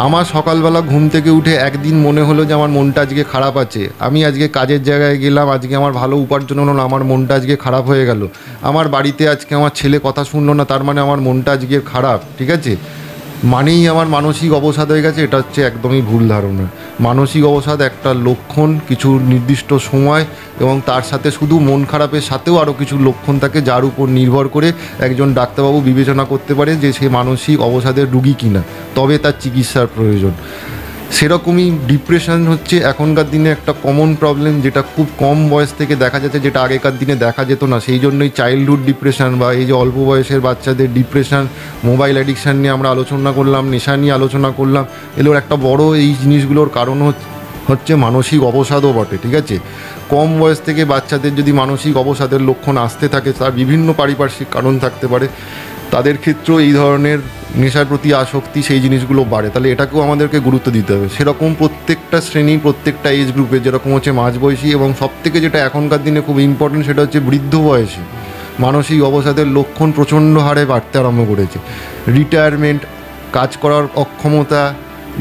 আমার সকালবেলা ঘুম থেকে উঠে একদিন মনে হলো যে আমার মনটা আজকে খারাপ আছে, আমি আজকে কাজের জায়গায় গেলাম, আজকে আমার ভালো উপার্জন হলো না, আমার মনটা আজকে খারাপ হয়ে গেল। আমার বাড়িতে আজকে আমার ছেলে কথা শুনলো না, তার মানে আমার মনটা আজকে খারাপ, ঠিক আছে, মানেই আমার মানসিক অবসাদ হয়ে গেছে। এটা হচ্ছে একদমই ভুল ধারণা। মানসিক অবসাদ একটা লক্ষণ, কিছু নির্দিষ্ট সময়, এবং তার সাথে শুধু মন খারাপের সাথেও আরও কিছু লক্ষণ থাকে, যার উপর নির্ভর করে একজন ডাক্তারবাবু বিবেচনা করতে পারে যে সে মানসিক অবসাদের রুগী কিনা, তবে তার চিকিৎসার প্রয়োজন। সেরকমই ডিপ্রেশন হচ্ছে এখনকার দিনে একটা কমন প্রবলেম, যেটা খুব কম বয়স থেকে দেখা যাচ্ছে, যেটা আগেকার দিনে দেখা যেত না। সেই জন্যই চাইল্ডহুড ডিপ্রেশন বা এই যে অল্প বয়সের বাচ্চাদের ডিপ্রেশন, মোবাইল অ্যাডিকশান নিয়ে আমরা আলোচনা করলাম, নেশা নিয়ে আলোচনা করলাম, এগুলোর একটা বড় এই জিনিসগুলোর কারণ হচ্ছে মানসিক অবসাদও বটে, ঠিক আছে। কম বয়স থেকে বাচ্চাদের যদি মানসিক অবসাদের লক্ষণ আসতে থাকে, তার বিভিন্ন পারিপার্শ্বিক কারণ থাকতে পারে, তাদের ক্ষেত্রেও এই ধরনের নেশার প্রতি আসক্তি, সেই জিনিসগুলো বাড়ে। তাহলে এটাকেও আমাদেরকে গুরুত্ব দিতে হবে। সেরকম প্রত্যেকটা শ্রেণী, প্রত্যেকটা এজ গ্রুপে, যেরকম হচ্ছে মাঝবয়সী, এবং সবথেকে যেটা এখনকার দিনে খুব ইম্পর্টেন্ট, সেটা হচ্ছে বৃদ্ধ বয়সী মানসিক অবসাদের লক্ষণ প্রচণ্ড হারে বাড়তে আরম্ভ করেছে। রিটায়ারমেন্ট, কাজ করার অক্ষমতা,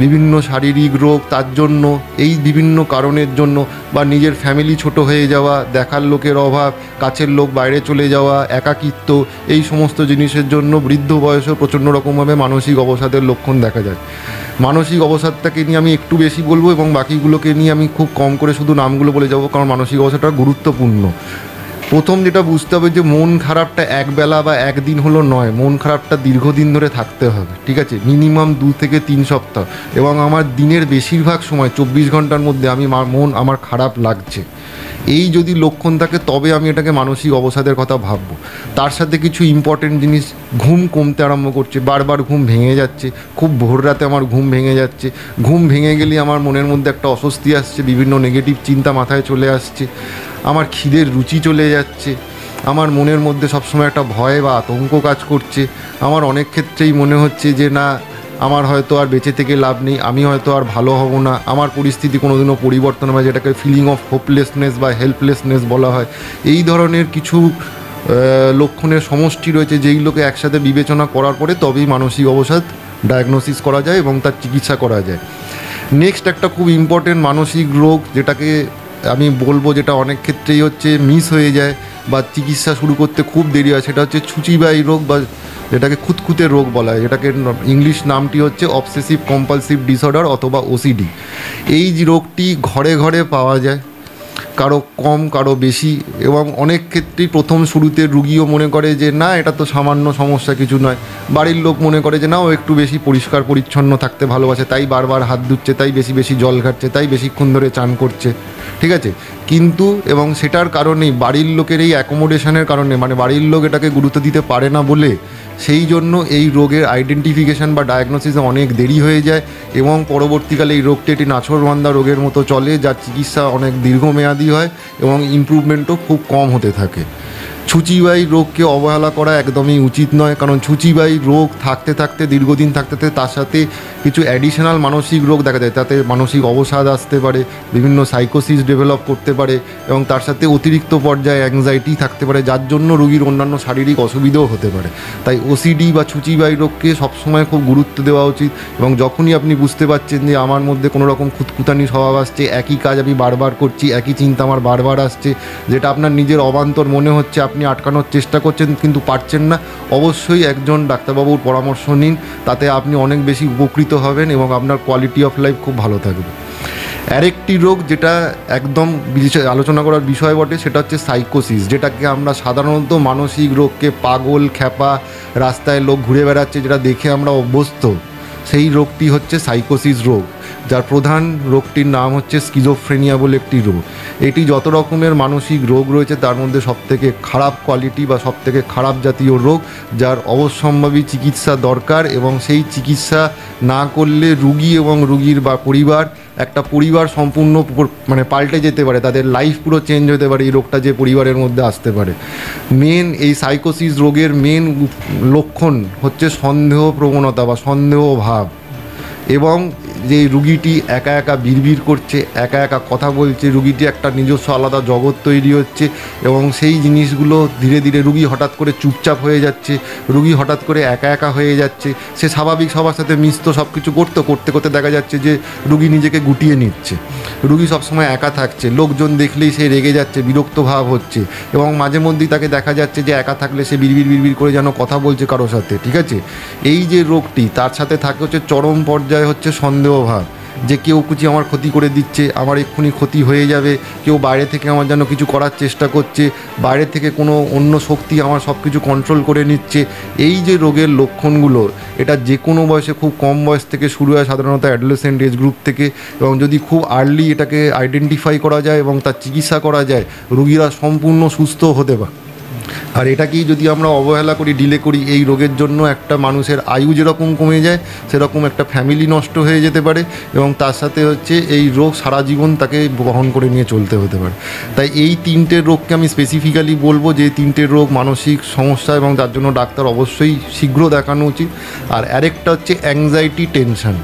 বিভিন্ন শারীরিক রোগ, তার জন্য এই বিভিন্ন কারণের জন্য, বা নিজের ফ্যামিলি ছোট হয়ে যাওয়া, দেখার লোকের অভাব, কাছের লোক বাইরে চলে যাওয়া, একাকিত্ব, এই সমস্ত জিনিসের জন্য বৃদ্ধ বয়সেও প্রচণ্ড রকমভাবে মানসিক অবসাদের লক্ষণ দেখা যায়। মানসিক অবসাদটাকে নিয়ে আমি একটু বেশি বলবো এবং বাকিগুলোকে নিয়ে আমি খুব কম করে শুধু নামগুলো বলে যাবো, কারণ মানসিক অবসাদটা গুরুত্বপূর্ণ। প্রথম যেটা বুঝতে হবে যে মন খারাপটা একবেলা বা একদিন হলো নয়, মন খারাপটা দীর্ঘদিন ধরে থাকতে হবে, ঠিক আছে, মিনিমাম 2 থেকে 3 সপ্তাহ। এবং আমার দিনের বেশিরভাগ সময় 24 ঘন্টার মধ্যে মন আমার খারাপ লাগছে, এই যদি লক্ষণ থাকে তবে আমি এটাকে মানসিক অবসাদের কথা ভাববো। তার সাথে কিছু ইম্পর্টেন্ট জিনিস, ঘুম কমতে আরম্ভ করছে, বারবার ঘুম ভেঙে যাচ্ছে, খুব ভোর রাতে আমার ঘুম ভেঙে যাচ্ছে, ঘুম ভেঙে গেলে আমার মনের মধ্যে একটা অস্বস্তি আসছে, বিভিন্ন নেগেটিভ চিন্তা মাথায় চলে আসছে, আমার খিদের রুচি চলে যাচ্ছে, আমার মনের মধ্যে সবসময় একটা ভয় বা আতঙ্ক কাজ করছে, আমার অনেক ক্ষেত্রেই মনে হচ্ছে যে না, আমার হয়তো আর বেঁচে থেকে লাভ নেই, আমি হয়তো আর ভালো হব না, আমার পরিস্থিতি কোনোদিনও পরিবর্তন হবে, যেটাকে ফিলিং অফ হোপলেসনেস বা হেল্পলেসনেস বলা হয়। এই ধরনের কিছু লক্ষণের সমষ্টি রয়েছে, যেইগুলোকে একসাথে বিবেচনা করার পরে তবেই মানসিক অবসাদ ডায়াগনোসিস করা যায় এবং তার চিকিৎসা করা যায়। নেক্সট একটা খুব ইম্পর্টেন্ট মানসিক রোগ, যেটাকে আমি বলবো, যেটা অনেক ক্ষেত্রেই হচ্ছে মিস হয়ে যায় বা চিকিৎসা শুরু করতে খুব দেরি হয়, সেটা হচ্ছে ছুঁচিবাই রোগ বা যেটাকে খুঁতখুঁতে রোগ বলা হয়, যেটাকে ইংলিশ নামটি হচ্ছে অবসেসিভ কম্পালসিভ ডিসঅর্ডার অথবা OCD। এই যে রোগটি ঘরে ঘরে পাওয়া যায়, কারো কম কারো বেশি, এবং অনেক ক্ষেত্রেই প্রথম শুরুতে রুগীও মনে করে যে না, এটা তো সামান্য সমস্যা, কিছু নয়। বাড়ির লোক মনে করে যে না, ও একটু বেশি পরিষ্কার পরিচ্ছন্ন থাকতে ভালোবাসে, তাই বারবার হাত ধুচ্ছে, তাই বেশি বেশি জল ঘাটছে, তাই বেশিক্ষণ ধরে চান করছে, ঠিক আছে। কিন্তু এবং সেটার কারণেই বাড়ির লোকের এই অ্যাকোমোডেশনের কারণে, মানে বাড়ির লোক এটাকে গুরুত্ব দিতে পারে না বলে সেই জন্য এই রোগের আইডেন্টিফিকেশন বা ডায়াগনোসিসে অনেক দেরি হয়ে যায় এবং পরবর্তীকালে এই রোগটি একটি নাছোড়বান্দা রোগের মতো চলে, যার চিকিৎসা অনেক দীর্ঘমেয়াদী হয় এবং ইমপ্রুভমেন্টও খুব কম হতে থাকে। ছুঁচিবাই রোগকে অবহেলা করা একদমই উচিত নয়, কারণ ছুঁচিবাই রোগ থাকতে থাকতে দীর্ঘদিন থাকতে থাকতে তার সাথে কিছু অ্যাডিশনাল মানসিক রোগ দেখা যায়, তাতে মানসিক অবসাদ আসতে পারে, বিভিন্ন সাইকোসিস ডেভেলপ করতে পারে এবং তার সাথে অতিরিক্ত পর্যায়ে অ্যাংজাইটি থাকতে পারে, যার জন্য রোগীর অন্যান্য শারীরিক অসুবিধাও হতে পারে। তাই ওসিডি বা ছুঁচিবাই রোগকে সবসময় খুব গুরুত্ব দেওয়া উচিত এবং যখনই আপনি বুঝতে পারছেন যে আমার মধ্যে কোনো রকম খুঁতখুঁতানি স্বভাব আসছে, একই কাজ আমি বারবার করছি, একই চিন্তা আমার বারবার আসছে, যেটা আপনার নিজের অবান্তর মনে হচ্ছে, আপনি আটকানোর চেষ্টা করছেন কিন্তু পারছেন না, অবশ্যই একজন ডাক্তারবাবুর পরামর্শ নিন। তাতে আপনি অনেক বেশি উপকৃত হবেন এবং আপনার কোয়ালিটি অফ লাইফ খুব ভালো থাকবে। আরেকটি রোগ যেটা একদম আলোচনা করার বিষয় বটে, সেটা হচ্ছে সাইকোসিস, যেটাকে আমরা সাধারণত মানসিক রোগকে পাগল খ্যাপা রাস্তায় লোক ঘুরে বেড়াচ্ছে যেটা দেখে আমরা অভ্যস্ত, সেই রোগটি হচ্ছে সাইকোসিস রোগ, যার প্রধান রোগটির নাম হচ্ছে স্কিজোফ্রেনিয়া বলে একটি রোগ। এটি যত রকমের মানসিক রোগ রয়েছে তার মধ্যে সবথেকে খারাপ কোয়ালিটি বা সবথেকে খারাপ জাতীয় রোগ, যার অবশ্যম্ভাবী চিকিৎসা দরকার এবং সেই চিকিৎসা না করলে রুগী এবং রুগীর বা পরিবার, একটা পরিবার সম্পূর্ণ মানে পাল্টে যেতে পারে, তাদের লাইফ পুরো চেঞ্জ হতে পারে এই রোগটা যে পরিবারের মধ্যে আসতে পারে। মেন এই সাইকোসিস রোগের মেন লক্ষণ হচ্ছে সন্দেহ প্রবণতা বা সন্দেহ ভাব, এবং যে রুগীটি একা একা বিড়বিড় করছে, একা একা কথা বলছে, রুগীটি একটা নিজস্ব আলাদা জগৎ তৈরি হচ্ছে এবং সেই জিনিসগুলো ধীরে ধীরে রুগী হঠাৎ করে চুপচাপ হয়ে যাচ্ছে, রুগী হঠাৎ করে একা একা হয়ে যাচ্ছে। সে স্বাভাবিক সবার সাথে মিশতো, সব কিছু করতে করতে দেখা যাচ্ছে যে রুগী নিজেকে গুটিয়ে নিচ্ছে, রুগী সবসময় একা থাকছে, লোকজন দেখলেই সে রেগে যাচ্ছে, বিরক্ত ভাব হচ্ছে এবং মাঝে মধ্যেই তাকে দেখা যাচ্ছে যে একা থাকলে সে বিড়বিড় করে যেন কথা বলছে কারোর সাথে। ঠিক আছে, এই যে রোগটি তার সাথে থাকে হচ্ছে চরম পর্যায়ে হচ্ছে সন্দেহ ভাব, যে কেউ কিছু আমার ক্ষতি করে দিচ্ছে, আমার এক্ষুনি ক্ষতি হয়ে যাবে, কেউ বাইরে থেকে আমার যেন কিছু করার চেষ্টা করছে, বাইরে থেকে কোনো অন্য শক্তি আমার সব কিছু কন্ট্রোল করে নিচ্ছে। এই যে রোগের লক্ষণগুলো, এটা যে কোনো বয়সে, খুব কম বয়স থেকে শুরু হয়, সাধারণত অ্যাডোলেসেন্ট এজ গ্রুপ থেকে, এবং যদি খুব আর্লি এটাকে আইডেন্টিফাই করা যায় এবং তার চিকিৎসা করা যায়, রোগীরা সম্পূর্ণ সুস্থ হতে পারে। আর এটাকেই যদি আমরা অবহেলা করি, ডিলে করি, এই রোগের জন্য একটা মানুষের আয়ু যেরকম কমে যায়, সেরকম একটা ফ্যামিলি নষ্ট হয়ে যেতে পারে এবং তার সাথে হচ্ছে এই রোগ সারা জীবন তাকে বহন করে নিয়ে চলতে হতে পারে। তাই এই তিনটে রোগকে আমি স্পেসিফিক্যালি বলবো যে তিনটে রোগ মানসিক সমস্যা এবং তার জন্য ডাক্তার অবশ্যই শীঘ্র দেখানো উচিত। আর আরেকটা হচ্ছে অ্যাংজাইটি, টেনশন,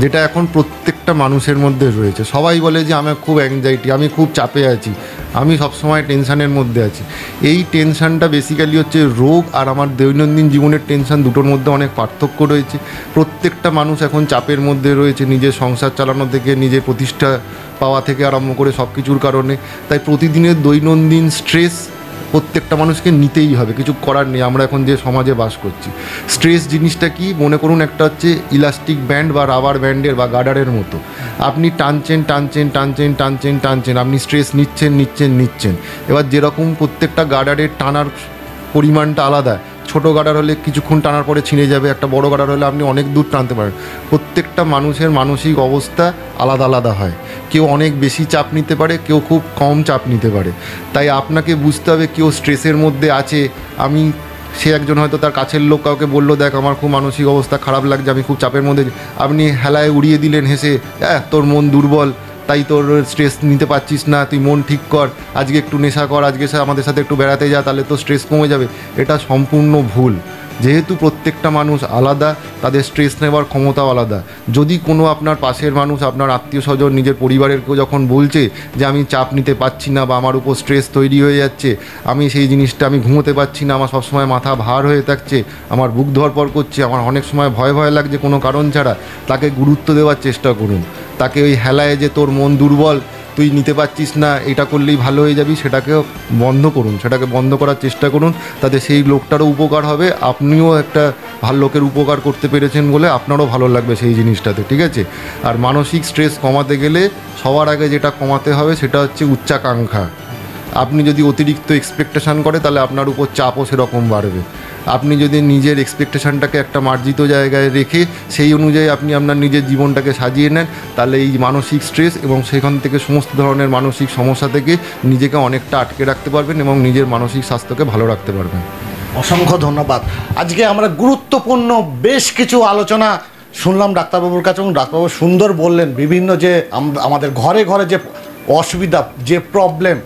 যেটা এখন প্রত্যেকটা মানুষের মধ্যে রয়েছে। সবাই বলে যে আমার খুব অ্যাংজাইটি, আমি খুব চাপে আছি, আমি সবসময় টেনশানের মধ্যে আছি। এই টেনশানটা বেসিক্যালি হচ্ছে রোগ আর আমার দৈনন্দিন জীবনের টেনশান, দুটোর মধ্যে অনেক পার্থক্য রয়েছে। প্রত্যেকটা মানুষ এখন চাপের মধ্যে রয়েছে, নিজের সংসার চালানো থেকে, নিজের প্রতিষ্ঠা পাওয়া থেকে আরম্ভ করে সব কিছুর কারণে। তাই প্রতিদিনের দৈনন্দিন স্ট্রেস প্রত্যেকটা মানুষকে নিতেই হবে, কিছু করার নেই। আমরা এখন যে সমাজে বাস করছি, স্ট্রেস জিনিসটা কি মনে করুন, একটা হচ্ছে ইলাস্টিক ব্যান্ড বা রাবার ব্যান্ডের বা গার্ডারের মতো। আপনি টানছেন, আপনি স্ট্রেস নিচ্ছেন। এবার যেরকম প্রত্যেকটা গার্ডারের টানার পরিমাণটা আলাদা, ছোটো গার্ডার হলে কিছুক্ষণ টানার পরে ছিঁড়ে যাবে, একটা বড় গার্ডার হলে আপনি অনেক দূর টানতে পারেন। প্রত্যেকটা মানুষের মানসিক অবস্থা আলাদা আলাদা হয়, কেউ অনেক বেশি চাপ নিতে পারে, কেউ খুব কম চাপ নিতে পারে। তাই আপনাকে বুঝতে হবে কেউ স্ট্রেসের মধ্যে আছে, সে একজন হয়তো তার কাছের লোক কাউকে বললো, দেখ আমার খুব মানসিক অবস্থা খারাপ লাগছে, আমি খুব চাপের মধ্যে, আপনি হেলায় উড়িয়ে দিলেন হেসে, তোর মন দুর্বল, তাই তোর স্ট্রেস নিতে পারছিস না, তুই মন ঠিক কর, আজকে একটু নেশা কর, আজকে আমাদের সাথে একটু বেড়াতে যা, তাহলে তো স্ট্রেস কমে যাবে। এটা সম্পূর্ণ ভুল। যেহেতু প্রত্যেকটা মানুষ আলাদা, তাদের স্ট্রেস নেওয়ার ক্ষমতাও আলাদা। যদি কোনো আপনার পাশের মানুষ, আপনার আত্মীয় স্বজন, নিজের পরিবারের কেউ যখন বলছে যে আমি চাপ নিতে পারছি না বা আমার উপর স্ট্রেস তৈরি হয়ে যাচ্ছে, আমি সেই জিনিসটা আমি ঘুমোতে পারছি না, আমার সবসময় মাথা ভার হয়ে থাকছে, আমার বুক ধড়ফড় করছে, আমার অনেক সময় ভয় লাগছে কোনো কারণ ছাড়া, তাকে গুরুত্ব দেওয়ার চেষ্টা করুন। তাকে ওই হেলায় যে তোর মন দুর্বল, তুই নিতে পারছিস না, এটা করলেই ভালো হয়ে যাবি, সেটাকে বন্ধ করার চেষ্টা করুন। তাতে সেই লোকটারও উপকার হবে, আপনিও একটা ভালো লোকের উপকার করতে পেরেছেন বলে আপনারও ভালো লাগবে সেই জিনিসটাতে। ঠিক আছে, আর মানসিক স্ট্রেস কমাতে গেলে সবার আগে যেটা কমাতে হবে সেটা হচ্ছে উচ্চাকাঙ্ক্ষা। আপনি যদি অতিরিক্ত এক্সপেকটেশান করে তাহলে আপনার উপর চাপও সেরকম বাড়বে। আপনি যদি নিজের এক্সপেকটেশানটাকে একটা মার্জিত জায়গায় রেখে সেই অনুযায়ী আপনি আপনার নিজের জীবনটাকে সাজিয়ে নেন, তাহলে এই মানসিক স্ট্রেস এবং সেখান থেকে সমস্ত ধরনের মানসিক সমস্যা থেকে নিজেকে অনেকটা আটকে রাখতে পারবেন এবং নিজের মানসিক স্বাস্থ্যকে ভালো রাখতে পারবেন। অসংখ্য ধন্যবাদ। আজকে আমরা গুরুত্বপূর্ণ বেশ কিছু আলোচনা শুনলাম ডাক্তারবাবুর কাছে, এবং ডাক্তারবাবু সুন্দর বললেন বিভিন্ন যে আমাদের ঘরে ঘরে যে অসুবিধা, যে প্রবলেম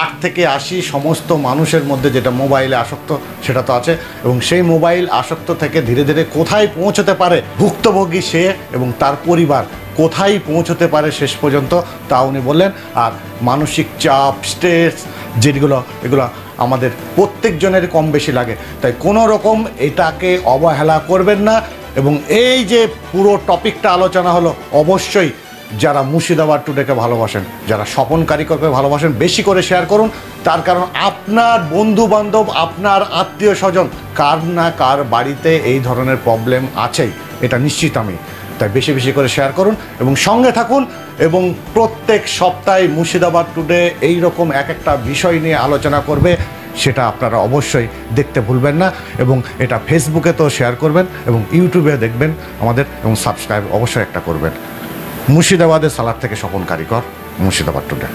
8 থেকে 80 সমস্ত মানুষের মধ্যে যেটা মোবাইলে আসক্ত সেটা তো আছে, এবং সেই মোবাইল আসক্ত থেকে ধীরে ধীরে কোথায় পৌঁছতে পারে ভুক্তভোগী সে এবং তার পরিবার কোথায় পৌঁছতে পারে শেষ পর্যন্ত তা উনি বললেন। আর মানসিক চাপ, স্ট্রেস যেগুলো এগুলো আমাদের প্রত্যেকজনের কম বেশি লাগে, তাই কোনো রকম এটাকে অবহেলা করবেন না। এবং এই যে পুরো টপিকটা আলোচনা হলো, অবশ্যই যারা মুর্শিদাবাদ টুডেকে ভালোবাসেন, যারা স্বপন কারিকরকে ভালোবাসেন, বেশি করে শেয়ার করুন। তার কারণ আপনার বন্ধু বান্ধব, আপনার আত্মীয় স্বজন কার না কার বাড়িতে এই ধরনের প্রবলেম আছেই, এটা নিশ্চিত আমি। তাই বেশি বেশি করে শেয়ার করুন এবং সঙ্গে থাকুন। এবং প্রত্যেক সপ্তাহে মুর্শিদাবাদ টুডে এই রকম এক একটা বিষয় নিয়ে আলোচনা করবে, সেটা আপনারা অবশ্যই দেখতে ভুলবেন না। এবং এটা ফেসবুকে তো শেয়ার করবেন এবং ইউটিউবে দেখবেন আমাদের, এবং সাবস্ক্রাইব অবশ্যই একটা করবেন। মুর্শিদাবাদের সালার থেকে স্বপন কারিকর, মুর্শিদাবাদ টুডে।